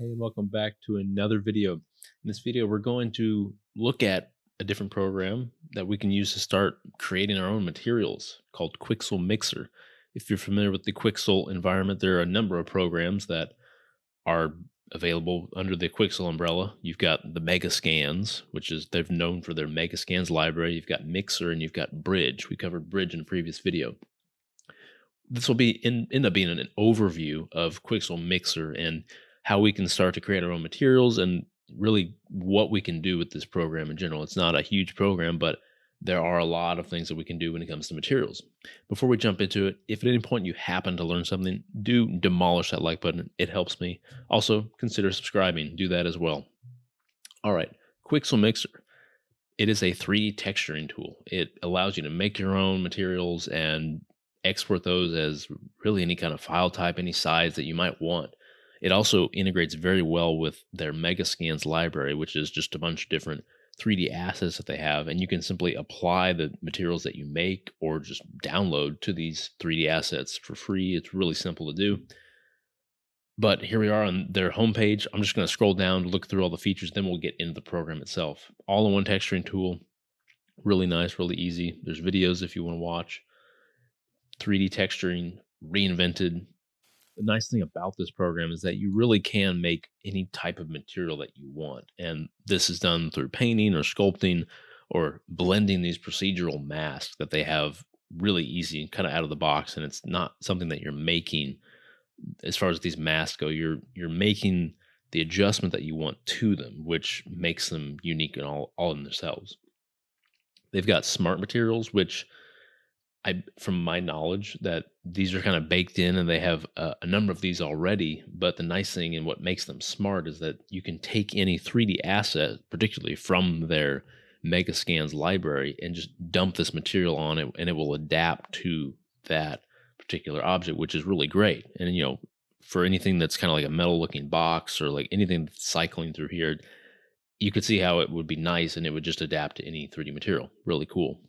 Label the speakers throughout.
Speaker 1: Hey, and welcome back to another video. In this video, we're going to look at a different program that we can use to start creating our own materials called Quixel Mixer. If you're familiar with the Quixel environment, there are a number of programs that are available under the Quixel umbrella. You've got the Mega Scans, which is they're known for their Mega Scans library. You've got Mixer and you've got Bridge. We covered Bridge in a previous video. This will end up being an overview of Quixel Mixer and how we can start to create our own materials and really what we can do with this program in general. It's not a huge program, but there are a lot of things that we can do when it comes to materials. Before we jump into it, if at any point you happen to learn something, do demolish that like button. It helps me. Also, consider subscribing. Do that as well. All right, Quixel Mixer. It is a 3D texturing tool. It allows you to make your own materials and export those as really any kind of file type, any size that you might want. It also integrates very well with their Megascans library, which is just a bunch of different 3D assets that they have. And you can simply apply the materials that you make or just download to these 3D assets for free. It's really simple to do. But here we are on their homepage. I'm just going to scroll down, look through all the features, then we'll get into the program itself. All-in-one texturing tool. Really nice, really easy. There's videos if you want to watch. 3D texturing, reinvented. The nice thing about this program is that you really can make any type of material that you want. And this is done through painting or sculpting or blending these procedural masks that they have really easy and kind of out of the box. And it's not something that you're making as far as these masks go. You're making the adjustment that you want to them, which makes them unique and all in themselves. They've got smart materials, which from my knowledge, that these are kind of baked in and they have a number of these already. But the nice thing and what makes them smart is that you can take any 3D asset, particularly from their Megascans library, and just dump this material on it, and it will adapt to that particular object, which is really great. And for anything that's kind of like a metal looking box or like anything that's cycling through here, you could see how it would be nice and it would just adapt to any 3D material. Really cool.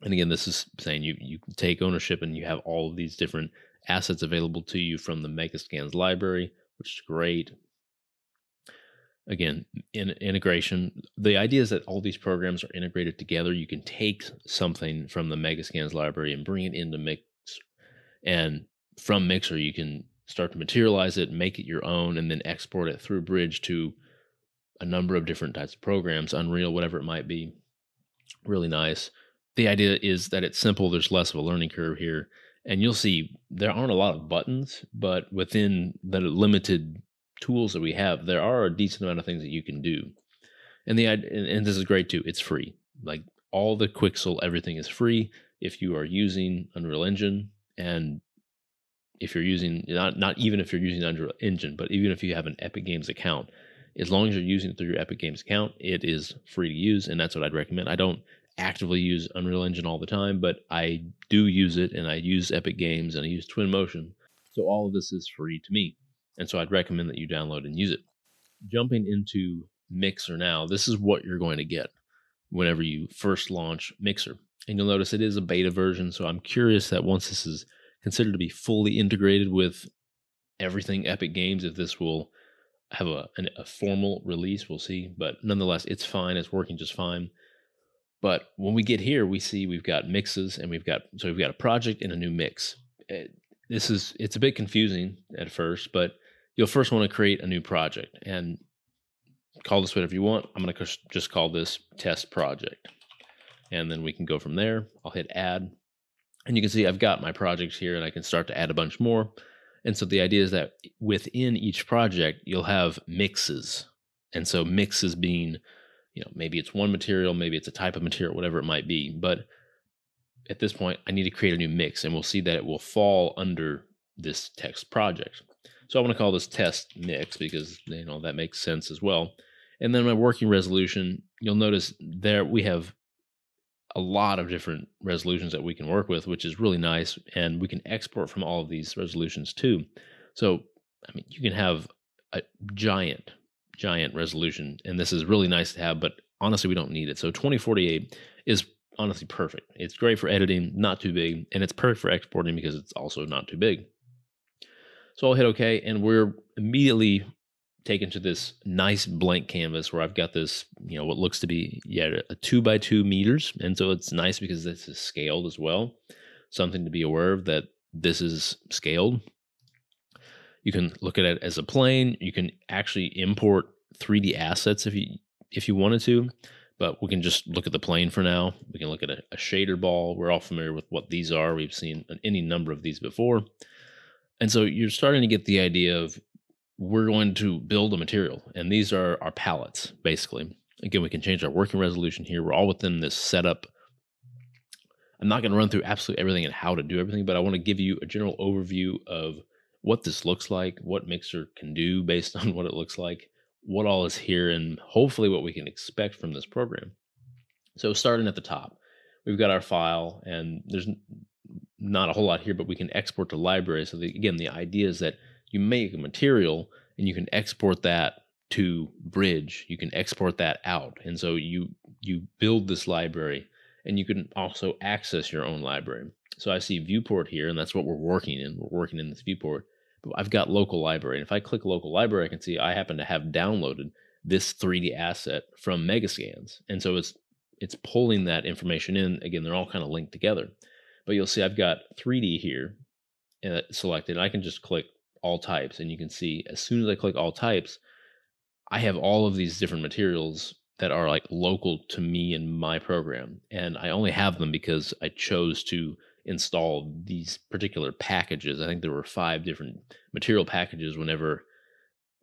Speaker 1: And again, this is saying you can take ownership and you have all of these different assets available to you from the Megascans library, which is great. Again, integration. The idea is that all these programs are integrated together. You can take something from the Megascans library and bring it into Mixer. And from Mixer, you can start to materialize it, make it your own, and then export it through Bridge to a number of different types of programs, Unreal, whatever it might be. Really nice. The idea is that it's simple. There's less of a learning curve here. And you'll see there aren't a lot of buttons, but within the limited tools that we have, there are a decent amount of things that you can do. And this is great too. It's free. Like all the Quixel, everything is free if you are using Unreal Engine. And if you're using, not even if you're using Unreal Engine, but even if you have an Epic Games account, as long as you're using it through your Epic Games account, it is free to use. And that's what I'd recommend. I don't actively use Unreal Engine all the time, but I do use it, and I use Epic Games and I use Twinmotion. So all of this is free to me. And so I'd recommend that you download and use it. Jumping into Mixer now, this is what you're going to get whenever you first launch Mixer. And you'll notice it is a beta version. So I'm curious that once this is considered to be fully integrated with everything Epic Games, if this will have a formal release, we'll see. But nonetheless, it's fine. It's working just fine. But when we get here, we see we've got mixes and we've got a project and a new mix. It's a bit confusing at first, but you'll first want to create a new project and call this whatever you want. I'm going to just call this test project. And then we can go from there. I'll hit add. And you can see I've got my projects here and I can start to add a bunch more. And so the idea is that within each project, you'll have mixes. And so mixes being, maybe it's one material, maybe it's a type of material, whatever it might be. But at this point, I need to create a new mix, and we'll see that it will fall under this text project. So I want to call this test mix because, that makes sense as well. And then my working resolution, you'll notice there we have a lot of different resolutions that we can work with, which is really nice. And we can export from all of these resolutions too. So, you can have a giant resolution, and this is really nice to have, but honestly, we don't need it. So 2048 is honestly perfect. It's great for editing, not too big, and it's perfect for exporting because it's also not too big. So I'll hit OK, and we're immediately taken to this nice blank canvas where I've got this, what looks to be, a 2 by 2 meters. And so it's nice because this is scaled as well. Something to be aware of, that this is scaled. You can look at it as a plane. You can actually import 3D assets if you wanted to, but we can just look at the plane for now. We can look at a shader ball. We're all familiar with what these are. We've seen any number of these before. And so you're starting to get the idea of, we're going to build a material, and these are our palettes, basically. Again, we can change our working resolution here. We're all within this setup. I'm not going to run through absolutely everything and how to do everything, but I want to give you a general overview of what this looks like, what Mixer can do based on what it looks like, what all is here, and hopefully what we can expect from this program. So starting at the top, we've got our file, and there's not a whole lot here, but we can export to library. So again, the idea is that you make a material and you can export that to Bridge. You can export that out. And so you build this library, and you can also access your own library. So I see viewport here, and that's what we're working in. We're working in this viewport. But I've got local library. And if I click local library, I can see I happen to have downloaded this 3D asset from Megascans. And so it's pulling that information in. Again, they're all kind of linked together. But you'll see I've got 3D here selected. I can just click all types, and you can see as soon as I click all types, I have all of these different materials that are like local to me and my program. And I only have them because I chose to install these particular packages. I think there were 5 different material packages whenever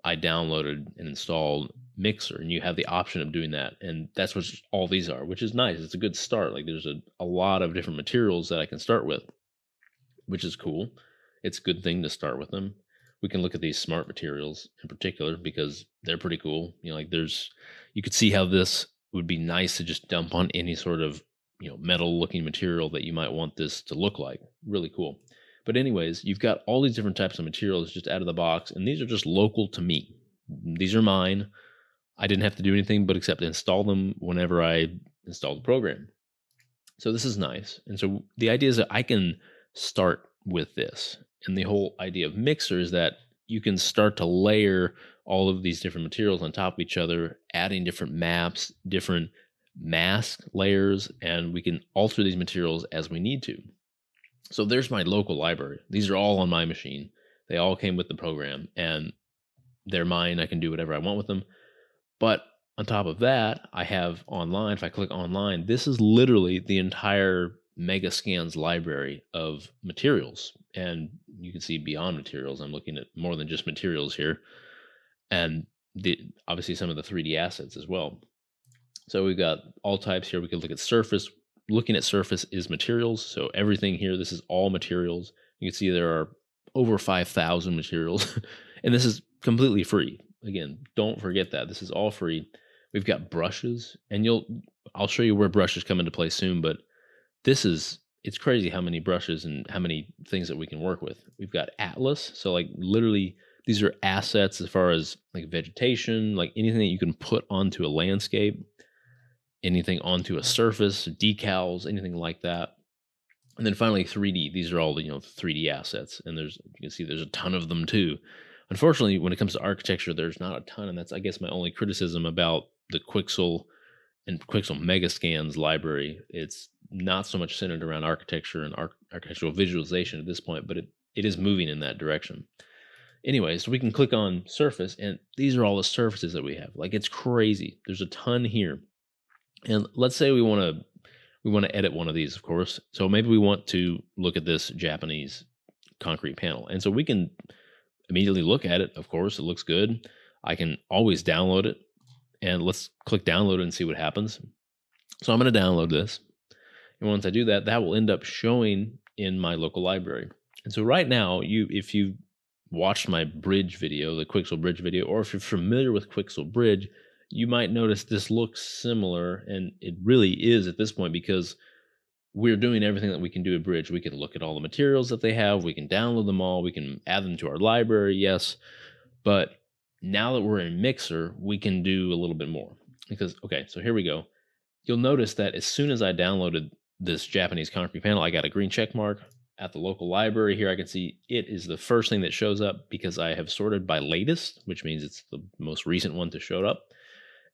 Speaker 1: I downloaded and installed Mixer, and you have the option of doing that. And that's what all these are, which is nice. It's a good start. Like, there's a lot of different materials that I can start with, which is cool. It's a good thing to start with them. We can look at these smart materials in particular because they're pretty cool. You could see how this would be nice to just dump on any sort of, metal looking material that you might want this to look like. Really cool. But anyways, you've got all these different types of materials just out of the box, and these are just local to me. These are mine. I didn't have to do anything but except install them whenever I installed the program. So this is nice. And so the idea is that I can start with this. And the whole idea of Mixer is that you can start to layer all of these different materials on top of each other, adding different maps, different mask layers, and we can alter these materials as we need to. So there's my local library. These are all on my machine. They all came with the program, and they're mine. I can do whatever I want with them. But on top of that, I have online. If I click online, this is literally the entire Megascans library of materials. And you can see beyond materials. I'm looking at more than just materials here. And obviously some of the 3D assets as well. So we've got all types here. We could look at surface. Looking at surface is materials. So everything here, this is all materials. You can see there are over 5,000 materials. And this is completely free. Again, don't forget that. This is all free. We've got brushes, and I'll show you where brushes come into play soon, but it's crazy how many brushes and how many things that we can work with. We've got Atlas. So like literally these are assets as far as like vegetation, like anything that you can put onto a landscape, anything onto a surface, decals, anything like that. And then finally 3D. These are all the 3D assets, and you can see there's a ton of them too. Unfortunately, when it comes to architecture, there's not a ton, and that's, I guess, my only criticism about the Quixel and Quixel Megascans library. It's not so much centered around architecture and architectural visualization at this point, but it is moving in that direction. Anyway, so we can click on surface, and these are all the surfaces that we have. Like, it's crazy. There's a ton here. And let's say we want to edit one of these, of course. So maybe we want to look at this Japanese concrete panel. And so we can immediately look at it. Of course, it looks good. I can always download it, and let's click download and see what happens. So I'm going to download this. And once I do that, that will end up showing in my local library. And so right now, if you watched my bridge video, the Quixel bridge video, or if you're familiar with Quixel bridge, you might notice this looks similar, and it really is at this point because we're doing everything that we can do at Bridge. We can look at all the materials that they have. We can download them all. We can add them to our library, yes. But now that we're in Mixer, we can do a little bit more. Because, okay, so here we go. You'll notice that as soon as I downloaded this Japanese concrete panel, I got a green check mark. at the local library here, I can see it is the first thing that shows up because I have sorted by latest, which means it's the most recent one to show up.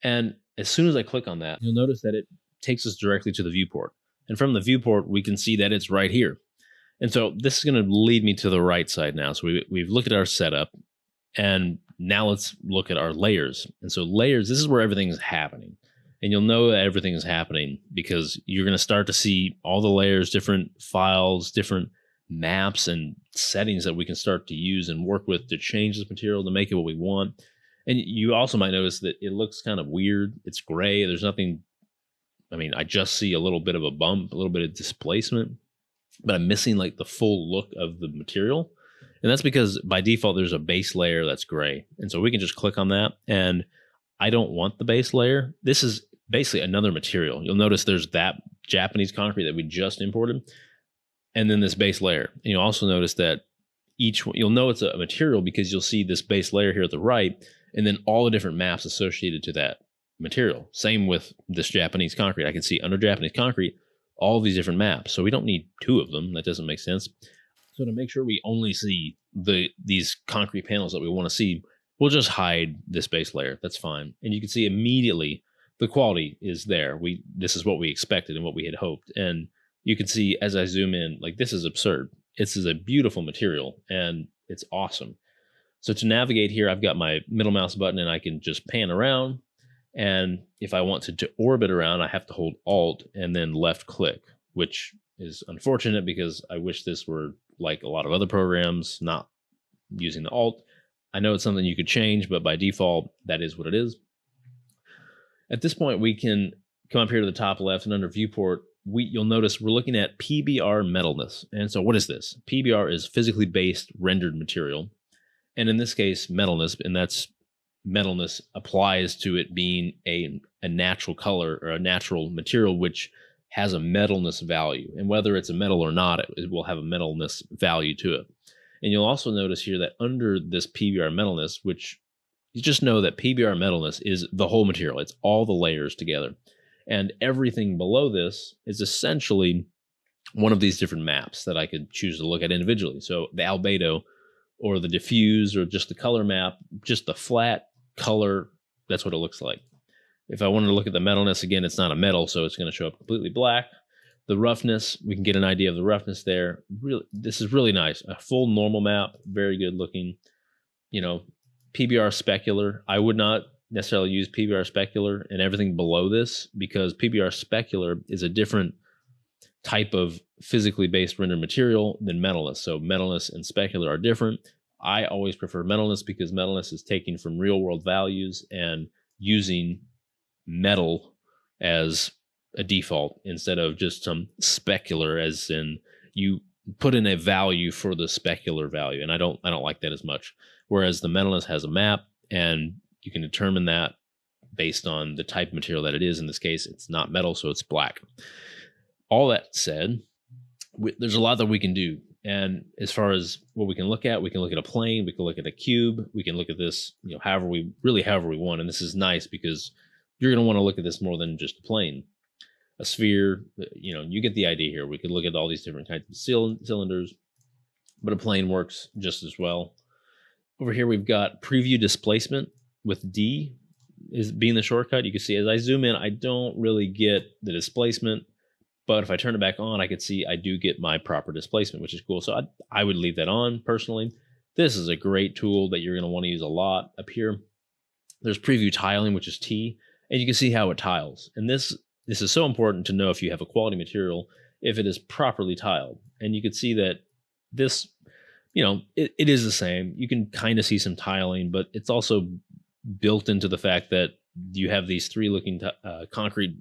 Speaker 1: And as soon as I click on that, you'll notice that it takes us directly to the viewport. And from the viewport, we can see that it's right here. And so this is going to lead me to the right side now. So we've looked at our setup, and now let's look at our layers. And so layers, this is where everything's happening. And you'll know that everything is happening because you're going to start to see all the layers, different files, different maps and settings that we can start to use and work with to change this material to make it what we want. And you also might notice that it looks kind of weird. It's gray. There's nothing. I mean, I just see a little bit of a bump, a little bit of displacement, but I'm missing like the full look of the material. And that's because by default, there's a base layer that's gray. And so we can just click on that. And I don't want the base layer. This is basically another material. You'll notice there's that Japanese concrete that we just imported, and then this base layer. And you'll also notice that you'll know it's a material because you'll see this base layer here at the right, and then all the different maps associated to that material. Same with this Japanese concrete. I can see under Japanese concrete, all of these different maps. So we don't need two of them. That doesn't make sense. So to make sure we only see these concrete panels that we want to see, we'll just hide this base layer. That's fine. And you can see immediately the quality is there. This is what we expected and what we had hoped. And you can see as I zoom in, like this is absurd. This is a beautiful material and it's awesome. So to navigate here, I've got my middle mouse button and I can just pan around. And if I want to orbit around, I have to hold Alt and then left click, which is unfortunate because I wish this were like a lot of other programs, not using the Alt. I know it's something you could change, but by default, that is what it is. At this point, we can come up here to the top left and under viewport, you'll notice we're looking at PBR metalness. And so what is this? PBR is physically based rendered material. And in this case, metalness, and that's metalness applies to it being a natural color or a natural material which has a metalness value. And whether it's a metal or not, it will have a metalness value to it. And you'll also notice here that under this PBR metalness, which you just know that PBR metalness is the whole material. It's all the layers together. And everything below this is essentially one of these different maps that I could choose to look at individually. So the albedo or the diffuse or just the color map, just the flat color, that's what it looks like. If I wanted to look at the metalness, again, it's not a metal, so it's going to show up completely black. The roughness, we can get an idea of the roughness there. Really, this is really nice. A full normal map, very good looking. You know, PBR specular. I would not necessarily use PBR specular and everything below this because PBR specular is a different type of physically based rendered material than metalness. So metalness and specular are different. I always prefer metalness because metalness is taking from real world values and using metal as a default instead of just some specular, as in you put in a value for the specular value. And I don't like that as much. Whereas the metalness has a map and you can determine that based on the type of material that it is. In this case, it's not metal, so it's black. All that said, there's a lot that we can do. And as far as what we can look at a plane, we can look at a cube, we can look at this, however we want. And this is nice because you're going to want to look at this more than just a plane. A sphere, you get the idea here. We could look at all these different kinds of cylinders, but a plane works just as well. Over here, we've got preview displacement with D is being the shortcut. You can see as I zoom in, I don't really get the displacement, but if I turn it back on, I can see I do get my proper displacement, which is cool. So I would leave that on personally. This is a great tool that you're going to want to use a lot. Up here, there's preview tiling, which is T, and you can see how it tiles. And this is so important to know if you have a quality material, if it is properly tiled. And you can see that this, it is the same. You can kind of see some tiling, but it's also built into the fact that you have these three looking concrete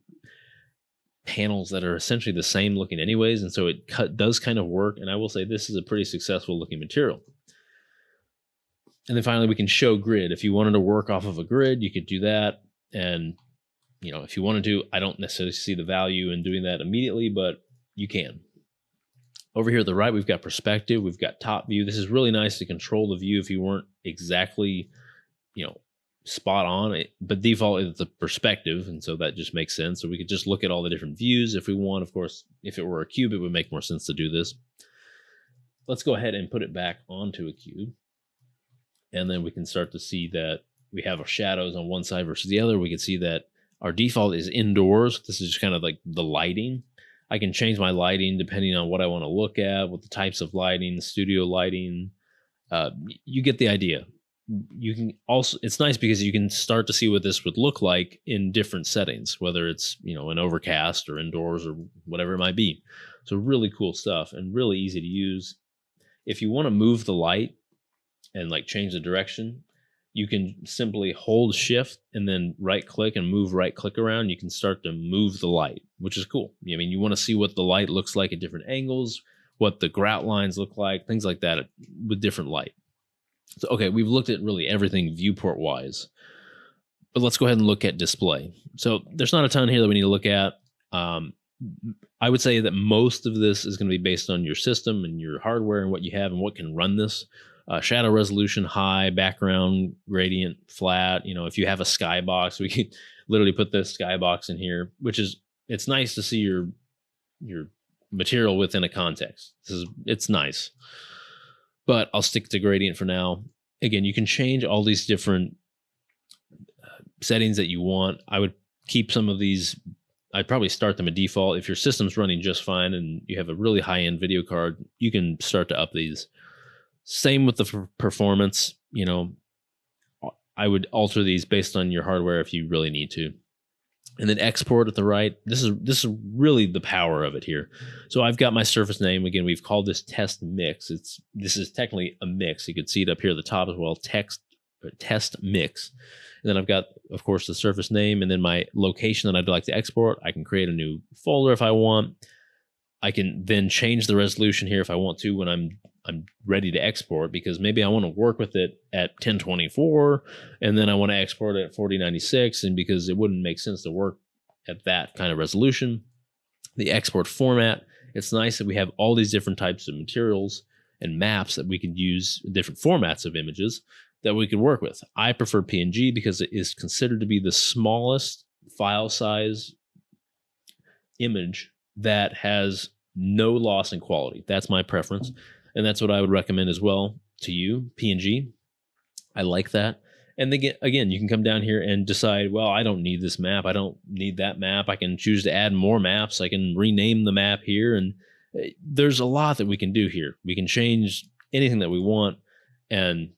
Speaker 1: panels that are essentially the same looking anyways. And so it does kind of work. And I will say this is a pretty successful looking material. And then finally, we can show grid. If you wanted to work off of a grid, you could do that. And if you wanted to, I don't necessarily see the value in doing that immediately, but you can. Over here at the right, we've got perspective. We've got top view. This is really nice to control the view if you weren't exactly, spot on. But default is the perspective, and so that just makes sense. So we could just look at all the different views if we want. Of course, if it were a cube, it would make more sense to do this. let's go ahead and put it back onto a cube. And then we can start to see that we have our shadows on one side versus the other. We can see that our default is indoors. This is just kind of like the lighting. I can change my lighting depending on what I want to look at, what the types of lighting, studio lighting. You get the idea. You can also, it's nice because you can start to see what this would look like in different settings, whether it's, an overcast or indoors or whatever it might be. So really cool stuff and really easy to use. If you want to move the light and like change the direction, you can simply hold shift and then right click and move right click around. You can start to move the light, which is cool. I mean, you want to see what the light looks like at different angles, what the grout lines look like, things like that with different light. So, okay, we've looked at really everything viewport wise, but let's go ahead and look at display. So there's not a ton here that we need to look at. I would say that most of this is going to be based on your system and your hardware and what you have and what can run this. Shadow resolution, high, background, gradient, flat. If you have a skybox, we could literally put this skybox in here, it's nice to see your material within a context. It's nice. But I'll stick to gradient for now. Again, you can change all these different settings that you want. I would keep some of these. I'd probably start them at default. If your system's running just fine and you have a really high-end video card, you can start to up these. Same with the performance. I would alter these based on your hardware if you really need to. And then export at the right. This is really the power of it here. So I've got my surface name. Again, we've called this test mix. This is technically a mix. You could see it up here at the top as well. Test mix. And then I've got, of course, the surface name and then my location that I'd like to export. I can create a new folder if I want. I can then change the resolution here if I want to when I'm ready to export, because maybe I want to work with it at 1024 and then I want to export it at 4096, and because it wouldn't make sense to work at that kind of resolution. The export format, it's nice that we have all these different types of materials and maps that we could use, different formats of images that we could work with. I prefer PNG because it is considered to be the smallest file size image that has no loss in quality. That's my preference. And that's what I would recommend as well to you, PNG. I like that. And again, you can come down here and decide, well, I don't need this map. I don't need that map. I can choose to add more maps. I can rename the map here. And there's a lot that we can do here. We can change anything that we want. And,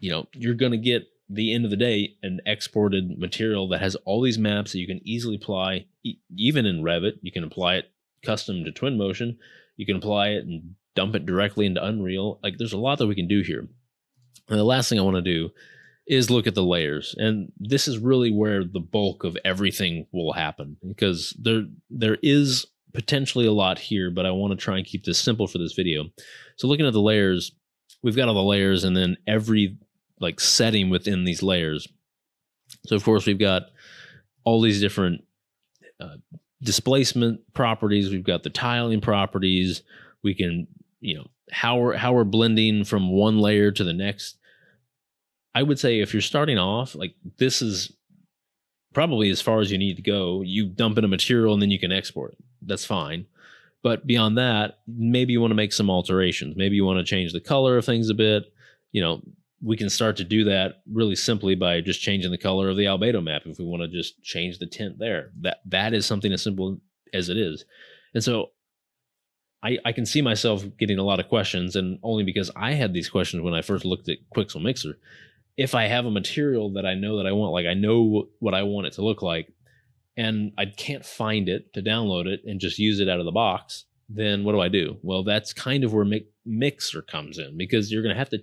Speaker 1: you're going to get, the end of the day, an exported material that has all these maps that you can easily apply, even in Revit. You can apply it custom to Twinmotion. You can apply it and dump it directly into Unreal. Like, there's a lot that we can do here. And the last thing I want to do is look at the layers. And this is really where the bulk of everything will happen, because there is potentially a lot here, but I want to try and keep this simple for this video. So looking at the layers, we've got all the layers and then every setting within these layers. So of course we've got all these different displacement properties. We've got the tiling properties. We can, how we're blending from one layer to the next. I would say if you're starting off, this is probably as far as you need to go. You dump in a material and then you can export it. That's fine. But beyond that, maybe you want to make some alterations. Maybe you want to change the color of things a bit. We can start to do that really simply by just changing the color of the albedo map. If we want to just change the tint there, that is something as simple as it is. And so I can see myself getting a lot of questions, and only because I had these questions when I first looked at Quixel Mixer. If I have a material that I know that I want, I know what I want it to look like, and I can't find it to download it and just use it out of the box, then what do? Well, that's kind of where Mixer comes in, because you're going to have to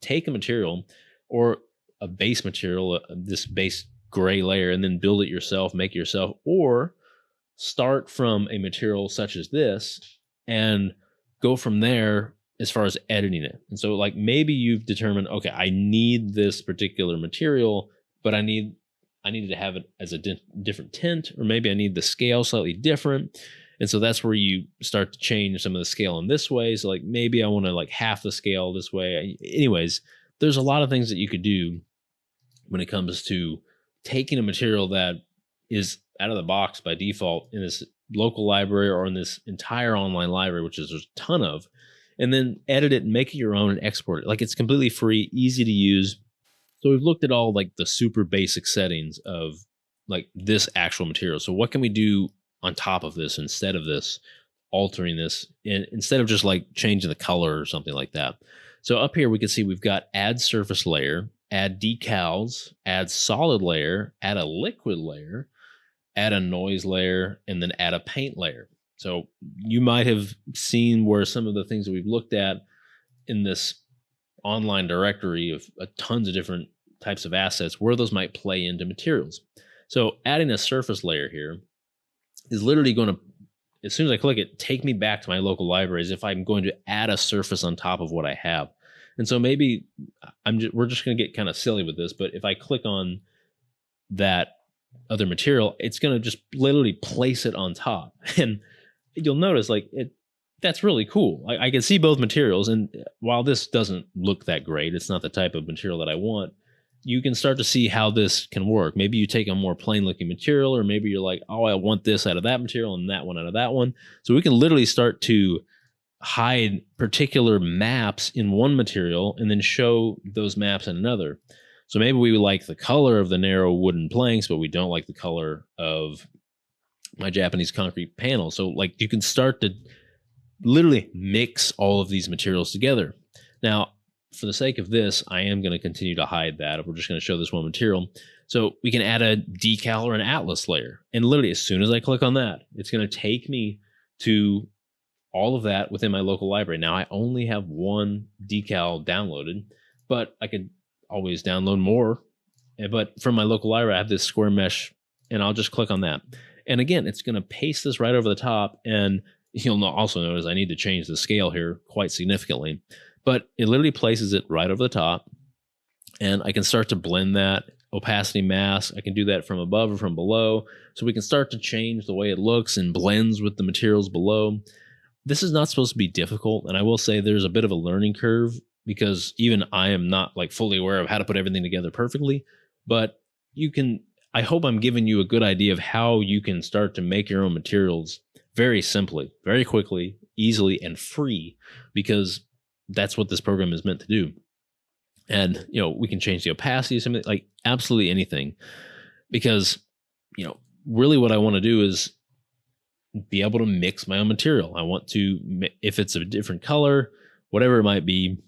Speaker 1: take a material or a base material, this base gray layer, and then build it yourself, make it yourself, or start from a material such as this and go from there as far as editing it. And so maybe you've determined, okay, I need this particular material, but I needed to have it as a different tint, or maybe I need the scale slightly different. And so that's where you start to change some of the scale in this way. So maybe I want to half the scale this way. Anyways, there's a lot of things that you could do when it comes to taking a material that is out of the box by default in this local library or in this entire online library, which is there's a ton of, and then edit it and make it your own and export it. Like, it's completely free, easy to use. So we've looked at all like the super basic settings of like this actual material. So what can we do on top of this instead of this, altering this, and instead of just like changing the color or something like that? So up here we can see we've got add surface layer, add decals, add solid layer, add a liquid layer, add a noise layer, and then add a paint layer. So you might have seen where some of the things that we've looked at in this online directory of tons of different types of assets, where those might play into materials. So adding a surface layer here is literally going to, as soon as I click it, take me back to my local library as if I'm going to add a surface on top of what I have. And so maybe we're just going to get kind of silly with this, but if I click on that other material, it's going to just literally place it on top. And you'll notice like that's really cool. I can see both materials. And while this doesn't look that great, it's not the type of material that I want, you can start to see how this can work. Maybe you take a more plain looking material, or maybe you're like, oh, I want this out of that material and that one out of that one. So we can literally start to hide particular maps in one material and then show those maps in another. So maybe we like the color of the narrow wooden planks, but we don't like the color of my Japanese concrete panel. So like you can start to literally mix all of these materials together. Now, for the sake of this, I am going to continue to hide that. We're just going to show this one material. So we can add a decal or an atlas layer. And literally as soon as I click on that, it's going to take me to all of that within my local library. Now I only have one decal downloaded, but I could always download more. But from my local library, I have this square mesh, and I'll just click on that. And again, it's going to paste this right over the top. And you'll also notice I need to change the scale here quite significantly. But it literally places it right over the top. And I can start to blend that opacity mask. I can do that from above or from below. So we can start to change the way it looks and blends with the materials below. This is not supposed to be difficult. And I will say there's a bit of a learning curve, because even I am not like fully aware of how to put everything together perfectly. But I hope I'm giving you a good idea of how you can start to make your own materials very simply, very quickly, easily, and free, because that's what this program is meant to do. And, we can change the opacity, something like absolutely anything, because, really what I want to do is be able to mix my own material. I want to, if it's a different color, whatever it might be.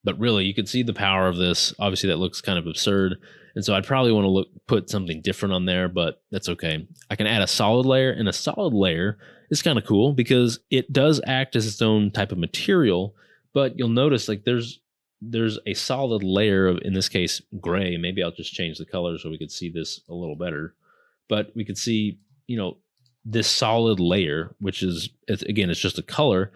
Speaker 1: But really, you can see the power of this. Obviously, that looks kind of absurd. And so I'd probably want to put something different on there, but that's okay. I can add a solid layer, and a solid layer is kind of cool because it does act as its own type of material. But you'll notice like there's a solid layer of, in this case, gray. Maybe I'll just change the color so we could see this a little better. But we could see, this solid layer, which is, it's just a color.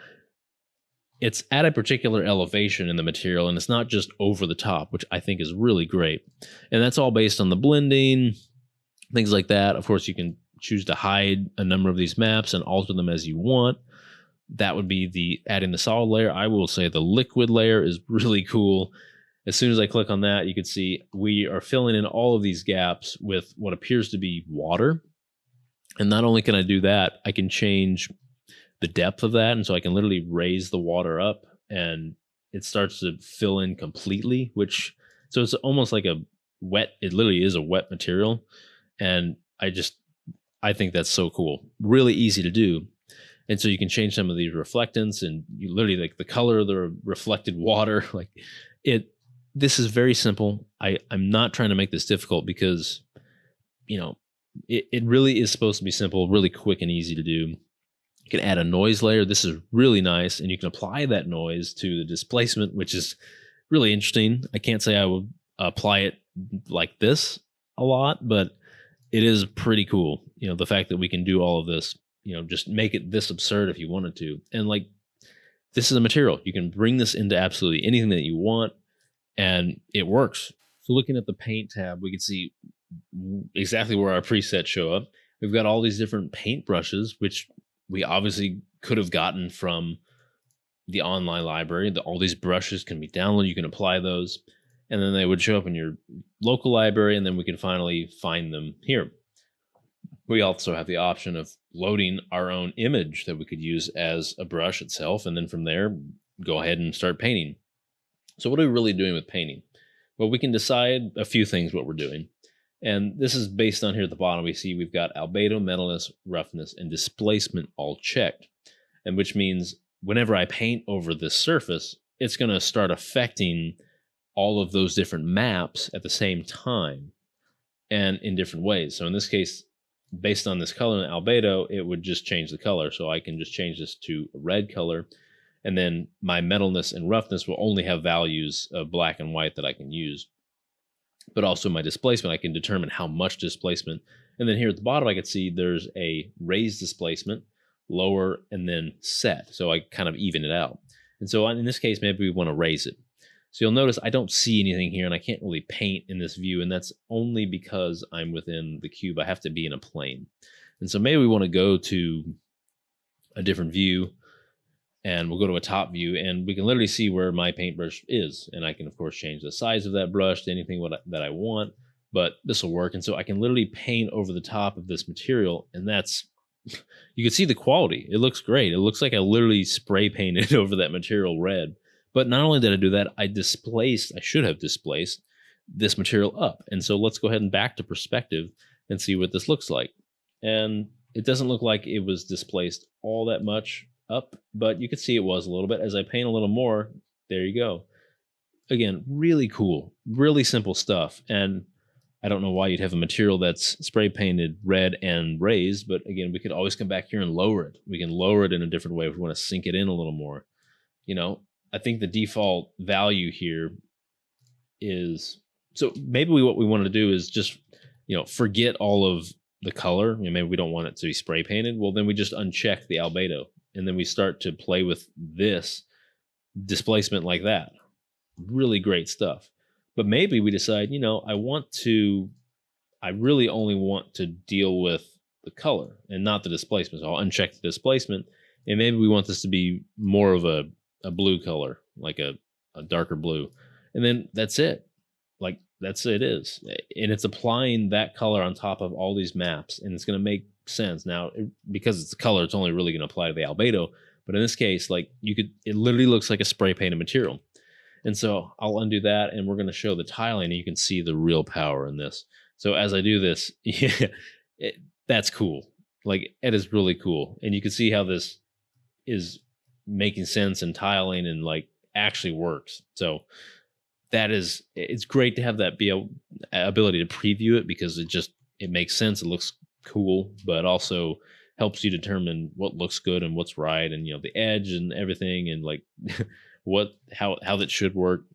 Speaker 1: It's at a particular elevation in the material, and it's not just over the top, which I think is really great. And that's all based on the blending, things like that. Of course, you can choose to hide a number of these maps and alter them as you want. That would be adding the solid layer. I will say the liquid layer is really cool. As soon as I click on that, you can see we are filling in all of these gaps with what appears to be water. And not only can I do that, I can change the depth of that. And so I can literally raise the water up and it starts to fill in completely, so it's almost like it literally is a wet material. And I think that's so cool. Really easy to do. And so you can change some of these reflectants, and you literally like the color of the reflected water. This is very simple. I'm not trying to make this difficult because, it really is supposed to be simple, really quick and easy to do. You can add a noise layer. This is really nice. And you can apply that noise to the displacement, which is really interesting. I can't say I would apply it like this a lot, but it is pretty cool. The fact that we can do all of this, just make it this absurd if you wanted to. And this is a material. You can bring this into absolutely anything that you want, and it works. So looking at the paint tab, we can see exactly where our presets show up. We've got all these different paint brushes, which we obviously could have gotten from the online library. All these brushes can be downloaded. You can apply those, and then they would show up in your local library, and then we can finally find them here. We also have the option of loading our own image that we could use as a brush itself, and then from there, go ahead and start painting. So what are we really doing with painting? Well, we can decide a few things what we're doing. And this is based on here at the bottom. We see we've got albedo, metalness, roughness, and displacement all checked. And which means whenever I paint over this surface, it's going to start affecting all of those different maps at the same time and in different ways. So in this case, based on this color in albedo, it would just change the color. So I can just change this to a red color. And then my metalness and roughness will only have values of black and white that I can use. But also my displacement, I can determine how much displacement. And then here at the bottom, I can see there's a raised displacement, lower, and then set. So I kind of even it out. And so in this case, maybe we want to raise it. So you'll notice I don't see anything here, and I can't really paint in this view, and that's only because I'm within the cube. I have to be in a plane. And so maybe we want to go to a different view, and we'll go to a top view, and we can literally see where my paintbrush is. And I can, of course, change the size of that brush to anything that I want, but this will work. And so I can literally paint over the top of this material, and that's, you can see the quality. It looks great. It looks like I literally spray painted over that material red. But not only did I do that, I should have displaced this material up. And so let's go ahead and back to perspective and see what this looks like. And it doesn't look like it was displaced all that much up, but you can see it was a little bit. As I paint a little more, there you go. Again, really cool, really simple stuff. And I don't know why you'd have a material that's spray painted red and raised, but again, we could always come back here and lower it. We can lower it in a different way if we want to sink it in a little more. I think the default value here is, so maybe what we want to do is just, forget all of the color. Maybe we don't want it to be spray painted. Well, then we just uncheck the albedo, and then we start to play with this displacement like that. Really great stuff. But maybe we decide, I really only want to deal with the color and not the displacement. So I'll uncheck the displacement, and maybe we want this to be more of a blue color, like a darker blue. And then that's it. Like that's it is. And it's applying that color on top of all these maps, and it's going to make sense. Now, because it's a color, it's only really going to apply to the albedo. But in this case, like it literally looks like a spray painted material. And so I'll undo that, and we're going to show the tiling, and you can see the real power in this. So as I do this, that's cool. Like it is really cool. And you can see how this is making sense and tiling and like actually works. So it's great to have that ability to preview it, because it makes sense. It looks cool, but also helps you determine what looks good and what's right, and the edge and everything, and like how that should work.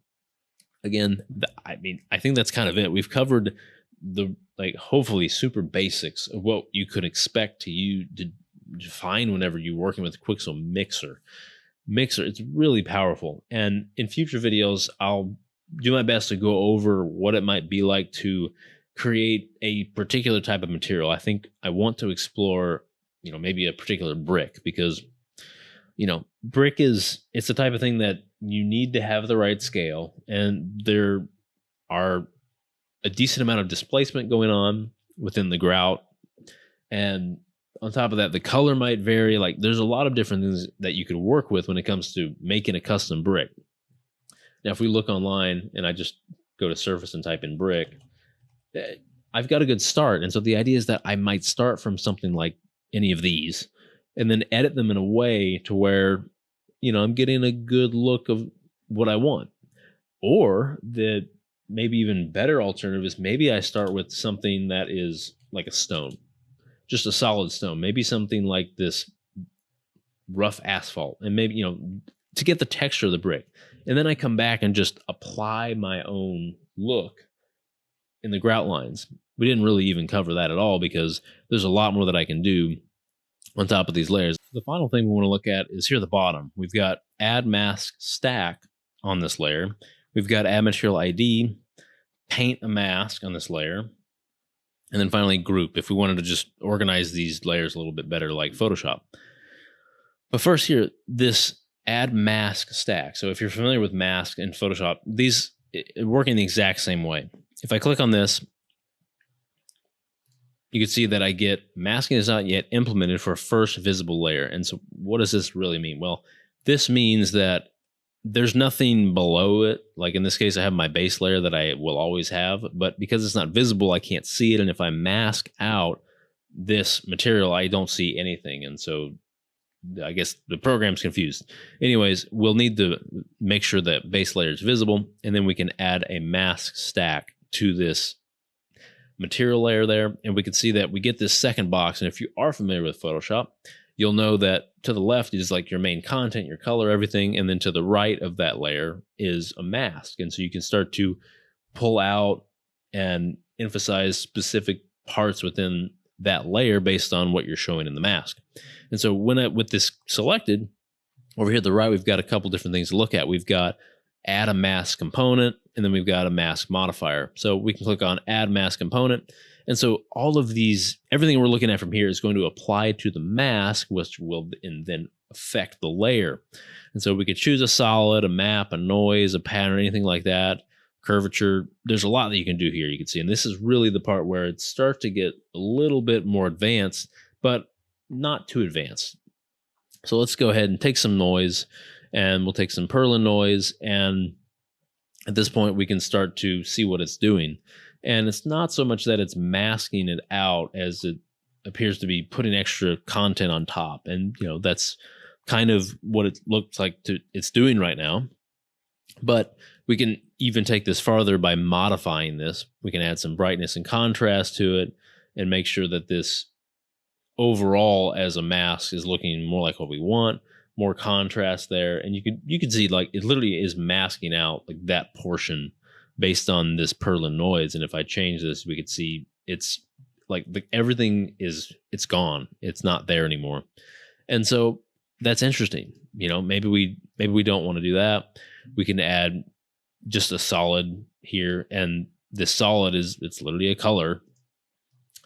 Speaker 1: Again, I think that's kind of it. We've covered the hopefully super basics of what you could expect to find whenever you're working with Quixel Mixer. It's really powerful, and in future videos I'll do my best to go over what it might be like to create a particular type of material. I think I want to explore maybe a particular brick, because brick it's the type of thing that you need to have the right scale, and there are a decent amount of displacement going on within the grout, and on top of that, the color might vary. Like there's a lot of different things that you could work with when it comes to making a custom brick. Now, if we look online and I just go to surface and type in brick, I've got a good start. And so the idea is that I might start from something like any of these and then edit them in a way to where, I'm getting a good look of what I want. Or the maybe even better alternative is maybe I start with something that is like a stone. Just a solid stone, maybe something like this rough asphalt, and maybe, to get the texture of the brick. And then I come back and just apply my own look in the grout lines. We didn't really even cover that at all, because there's a lot more that I can do on top of these layers. The final thing we want to look at is here at the bottom. We've got add mask stack on this layer. We've got add material ID, paint a mask on this layer. And then finally, group, if we wanted to just organize these layers a little bit better like Photoshop. But first here, this add mask stack. So if you're familiar with mask and Photoshop, these work in the exact same way. If I click on this, you can see that I get masking is not yet implemented for first visible layer. And so what does this really mean? Well, this means that there's nothing below it. Like in this case, I have my base layer that I will always have, but because it's not visible, I can't see it. And if I mask out this material, I don't see anything. And so I guess the program's confused. Anyways, we'll need to make sure that base layer is visible, and then we can add a mask stack to this material layer there, and we can see that we get this second box. And if you are familiar with Photoshop, you'll know that to the left is like your main content, your color, everything, and then to the right of that layer is a mask. And so you can start to pull out and emphasize specific parts within that layer based on what you're showing in the mask. And so with this selected, over here to the right, we've got a couple different things to look at. We've got add a mask component, and then we've got a mask modifier. So we can click on add mask component. And so all of these, everything we're looking at from here is going to apply to the mask, which will then affect the layer. And so we could choose a solid, a map, a noise, a pattern, anything like that, curvature. There's a lot that you can do here, you can see. And this is really the part where it starts to get a little bit more advanced, but not too advanced. So let's go ahead and take some noise, and we'll take some Perlin noise. And at this point, we can start to see what it's doing. And it's not so much that it's masking it out as it appears to be putting extra content on top. And, you know, that's kind of what it looks like it's doing right now. But we can even take this farther by modifying this. We can add some brightness and contrast to it and make sure that this overall as a mask is looking more like what we want, more contrast there. And you can see like it literally is masking out like that portion based on this Perlin noise. And if I change this, we could see it's like everything it's gone. It's not there anymore. And so that's interesting. You know, maybe we don't want to do that. We can add just a solid here, and this solid it's literally a color,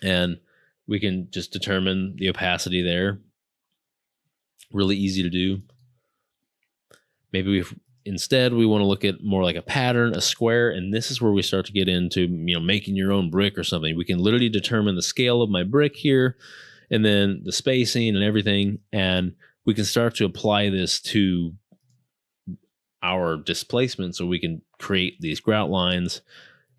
Speaker 1: and we can just determine the opacity there. Really easy to do. Maybe instead we want to look at more like a pattern, a square, and this is where we start to get into, you know, making your own brick or something. We can literally determine the scale of my brick here, and then the spacing and everything, and we can start to apply this to our displacement so we can create these grout lines.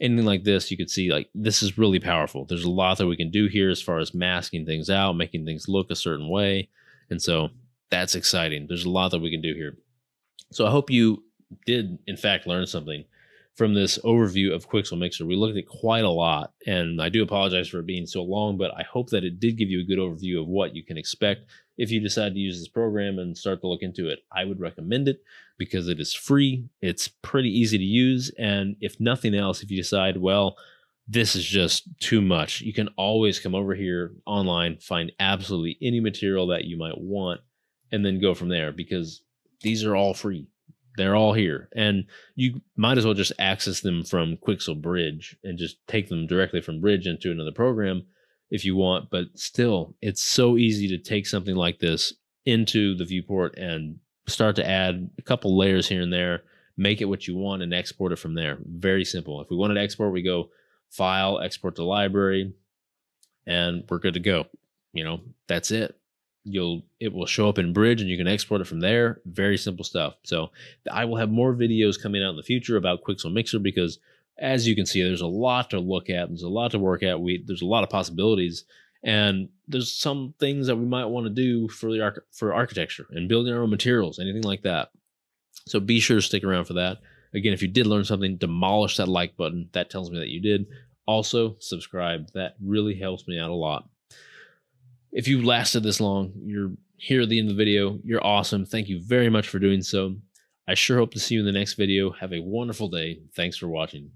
Speaker 1: Anything like this, you could see like this is really powerful. There's a lot that we can do here as far as masking things out, making things look a certain way. And so that's exciting. There's a lot that we can do here. So I hope you did, in fact, learn something from this overview of Quixel Mixer. We looked at quite a lot, and I do apologize for it being so long, but I hope that it did give you a good overview of what you can expect if you decide to use this program and start to look into it. I would recommend it because it is free. It's pretty easy to use. And if nothing else, if you decide, well, this is just too much, you can always come over here online, find absolutely any material that you might want, and then go from there, because these are all free. They're all here. And you might as well just access them from Quixel Bridge and just take them directly from Bridge into another program if you want. But still, it's so easy to take something like this into the viewport and start to add a couple layers here and there, make it what you want, and export it from there. Very simple. If we wanted to export, we go File, Export to Library, and we're good to go. You know, that's it. It will show up in Bridge, and you can export it from there. Very simple stuff. So I will have more videos coming out in the future about Quixel Mixer, because as you can see, there's a lot to look at. There's a lot to work at. There's a lot of possibilities, and there's some things that we might want to do for architecture and building our own materials, anything like that. So be sure to stick around for that. Again, if you did learn something, demolish that like button. That tells me that you did. Also, subscribe. That really helps me out a lot. If you lasted this long, you're here at the end of the video, you're awesome. Thank you very much for doing so. I sure hope to see you in the next video. Have a wonderful day. Thanks for watching.